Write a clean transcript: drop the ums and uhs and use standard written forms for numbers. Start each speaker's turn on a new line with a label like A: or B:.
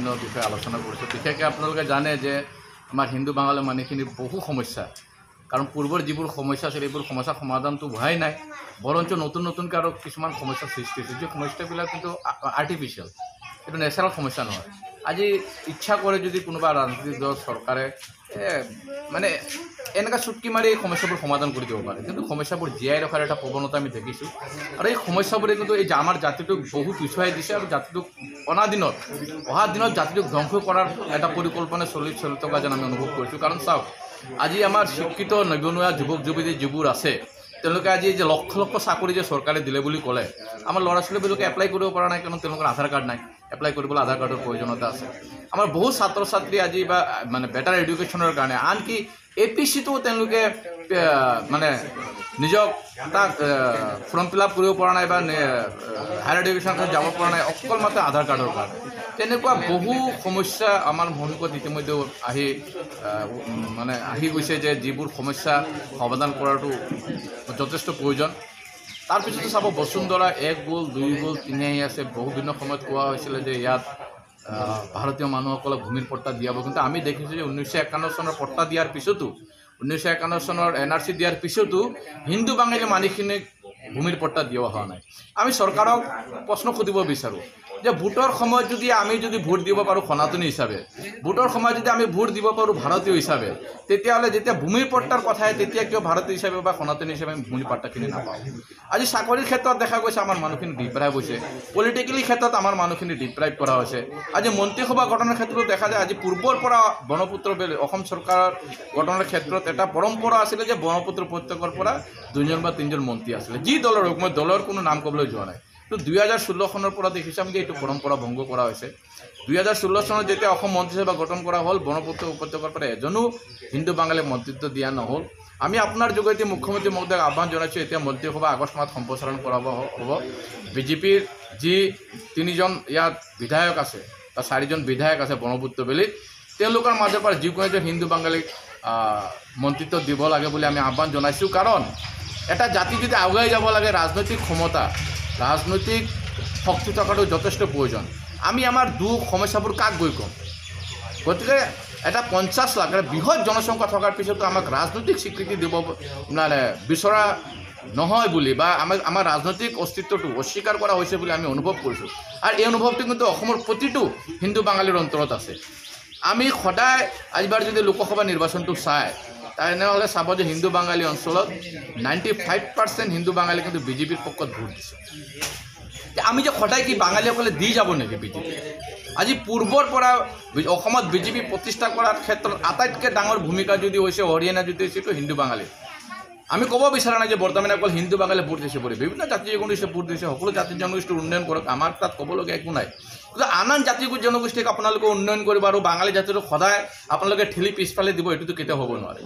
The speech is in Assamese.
A: বিভিন্ন বিষয়ে আলোচনা কৰিছোঁ। বিশেষকৈ আপোনালোকে জানে যে আমাৰ হিন্দু বাঙালী মানুহখিনিৰ বহু সমস্যা, কাৰণ পূৰ্বৰ যিবোৰ সমস্যা আছিল এইবোৰ সমস্যাৰ সমাধানটো হোৱাই নাই, বৰঞ্চ নতুন নতুনকৈ আৰু কিছুমান সমস্যাৰ সৃষ্টি হৈছে, যি সমস্যাবিলাক কিন্তু আৰ্টিফিচিয়েল, এইটো নেচাৰেল সমস্যা নহয়। আজি ইচ্ছা কৰে যদি কোনোবা ৰাজনৈতিক দল চৰকাৰে মানে এনেকুৱা চুটকি মাৰি এই সমস্যাবোৰ সমাধান কৰি দিব পাৰে, কিন্তু সমস্যাবোৰ জীয়াই ৰখাৰ এটা প্ৰৱণতা আমি দেখিছোঁ। আৰু এই সমস্যাবোৰে কিন্তু এই আমাৰ জাতিটোক বহু পিছুৱাই দিছে আৰু জাতিটোক অহা দিনত জাতিটোক ধ্বংস কৰাৰ এটা পৰিকল্পনা চলি থকা যেন আমি অনুভৱ কৰিছোঁ। কাৰণ চাওক, আজি আমাৰ শিক্ষিত নিবনুৱা যুৱক যুৱতী যিবোৰ আছে, তেওঁলোকে আজি যে লক্ষ লক্ষ চাকৰি যে চৰকাৰে দিলে বুলি ক'লে, আমাৰ ল'ৰা ছোৱালীবিলাকে এপ্লাই কৰিব পৰা নাই, কাৰণ তেওঁলোকৰ আধাৰ কাৰ্ড নাই। এপ্লাই কৰিবলৈ আধাৰ কাৰ্ডৰ প্ৰয়োজনীয়তা আছে। আমাৰ বহু ছাত্ৰ ছাত্ৰী আজি বা মানে বেটাৰ এডুকেশ্যনৰ কাৰণে আনকি APC-টো তেওঁলোকে মানে নিজক তাক ফৰ্ম ফিল আপ কৰিব পৰা নাই বা হায়াৰ এডুকেশ্যনত যাব পৰা নাই, অকল মাত্ৰ আধাৰ কাৰ্ডৰ কাৰণে। তেনেকুৱা বহু সমস্যা আমাৰ সন্মুখত ইতিমধ্যে আহি গৈছে, যে যিবোৰ সমস্যা সমাধান কৰাটো যথেষ্ট প্ৰয়োজন। তাৰপিছতো চাব, বসুন্ধৰা 1 গ'ল, 2 গ'ল, 3 আহি আছে। বিভিন্ন সময়ত কোৱা হৈছিলে যে ইয়াত ভাৰতীয় মানুহসকলক ভূমিৰ পট্টা দিয়াব, কিন্তু আমি দেখিছোঁ যে 1951 চনৰ পট্টা দিয়াৰ পিছতো, 1951 চনৰ NRC দিয়াৰ পিছতো হিন্দু বাঙালী মানুহখিনিক ভূমিৰ পট্টা দিয়া হোৱা নাই। আমি চৰকাৰক প্ৰশ্ন সুধিব বিচাৰোঁ যে ভোটৰ সময়ত আমি যদি ভোট দিব পাৰোঁ সনাতনী হিচাপে, ভোটৰ সময়ত যদি আমি ভোট দিব পাৰোঁ ভাৰতীয় হিচাপে, তেতিয়াহ'লে যেতিয়া ভূমিৰ পট্টাৰ কথা আহে তেতিয়া কিয় ভাৰতীয় হিচাপে বা সনাতনী হিচাপে আমি ভূমিৰ পট্টাখিনি নাপাওঁ? আজি চাকৰিৰ ক্ষেত্ৰত দেখা গৈছে আমাৰ মানুহখিনি ডিপ্ৰাইভ হৈছে, পলিটিকেলি ক্ষেত্ৰত আমাৰ মানুহখিনি ডিপ্ৰাইভ কৰা হৈছে। আজি মন্ত্ৰীসভা গঠনৰ ক্ষেত্ৰতো দেখা যায়, আজি পূৰ্বৰ পৰা ব্ৰহ্মপুত্ৰ অসম চৰকাৰৰ গঠনৰ ক্ষেত্ৰত এটা পৰম্পৰা আছিলে যে ব্ৰহ্মপুত্ৰ উপত্যকাৰ পৰা 2জন বা 3জন মন্ত্ৰী আছিলে, যি দলৰ মই দলৰ কোনো নাম ক'বলৈ যোৱা নাই। তো 2016 চনৰ পৰা দেখিছোঁ আমি যে এইটো পৰম্পৰা ভংগ কৰা হৈছে। 2016 চনত যেতিয়া অসম মন্ত্ৰীসভা গঠন কৰা হ'ল, ব্ৰহ্মপুত্ৰ উপত্যকাৰ পৰা এজনো হিন্দু বাঙালীক মন্ত্ৰিত্ব দিয়া নহ'ল। আমি আপোনাৰ যোগেদি মুখ্যমন্ত্ৰী মহোদয়ক আহ্বান জনাইছোঁ, এতিয়া মন্ত্ৰীসভা আগষ্ট মাহত সম্প্ৰসাৰণ কৰাব হ'ব। BJPৰ যি 3জন ইয়াত বিধায়ক আছে বা 4জন বিধায়ক আছে ব্ৰহ্মপুত্ৰ বেলিত, তেওঁলোকৰ মাজৰ পৰা যিকোনো এজন হিন্দু বাঙালীক মন্ত্ৰিত্ব দিব লাগে বুলি আমি আহ্বান জনাইছোঁ। কাৰণ এটা জাতি যদি আগুৱাই যাব লাগে, ৰাজনৈতিক ক্ষমতা, ৰাজনৈতিক শক্তি থকাটো যথেষ্ট প্ৰয়োজন। আমি আমাৰ দুখ সমস্যাবোৰ কাক গৈ ক'ম? গতিকে এটা 50 লাখ বৃহৎ জনসংখ্যা থকাৰ পিছতো আমাক ৰাজনৈতিক স্বীকৃতি দিব বিচৰা নহয় বুলি বা আমাৰ ৰাজনৈতিক অস্তিত্বটো অস্বীকাৰ কৰা হৈছে বুলি আমি অনুভৱ কৰিছোঁ। আৰু এই অনুভৱটো কিন্তু অসমৰ প্ৰতিটো হিন্দু বাঙালীৰ অন্তৰত আছে। আমি সদায় আজিবাৰ যদি লোকসভা নিৰ্বাচনটো চাই, তেনেহ'লে চাব যে হিন্দু বাঙালী অঞ্চলত 95% হিন্দু বাঙালী কিন্তু BJPৰ পক্ষত ভোট দিছে। আমি যে সদায় কি বাঙালীসকলে দি যাব নেকি BJP? আজি পূৰ্বৰ পৰা অসমত BJP প্ৰতিষ্ঠা কৰাৰ ক্ষেত্ৰত আটাইতকৈ ডাঙৰ ভূমিকা যদি হৈছে, হৰিয়ানা যদি হৈছে, এইটো হিন্দু বাঙালী। আমি ক'ব বিচৰা নাই যে বৰ্তমানে অকল হিন্দু বাঙালীয়ে ভোট দিছে বুলি, বিভিন্ন জাতি জনগোষ্ঠীয়ে ভোট দিছে, সকলো জাতি জনগোষ্ঠীৰ উন্নয়ন কৰক, আমাৰ তাত ক'বলগীয়া একো নাই। কিন্তু আন জাতি জনগোষ্ঠীক আপোনালোকে উন্নয়ন কৰিব আৰু বাঙালী জাতিটোক সদায় আপোনালোকে ঠেলি পিছফালে দিব, এইটোতো কেতিয়াও হ'ব নোৱাৰে।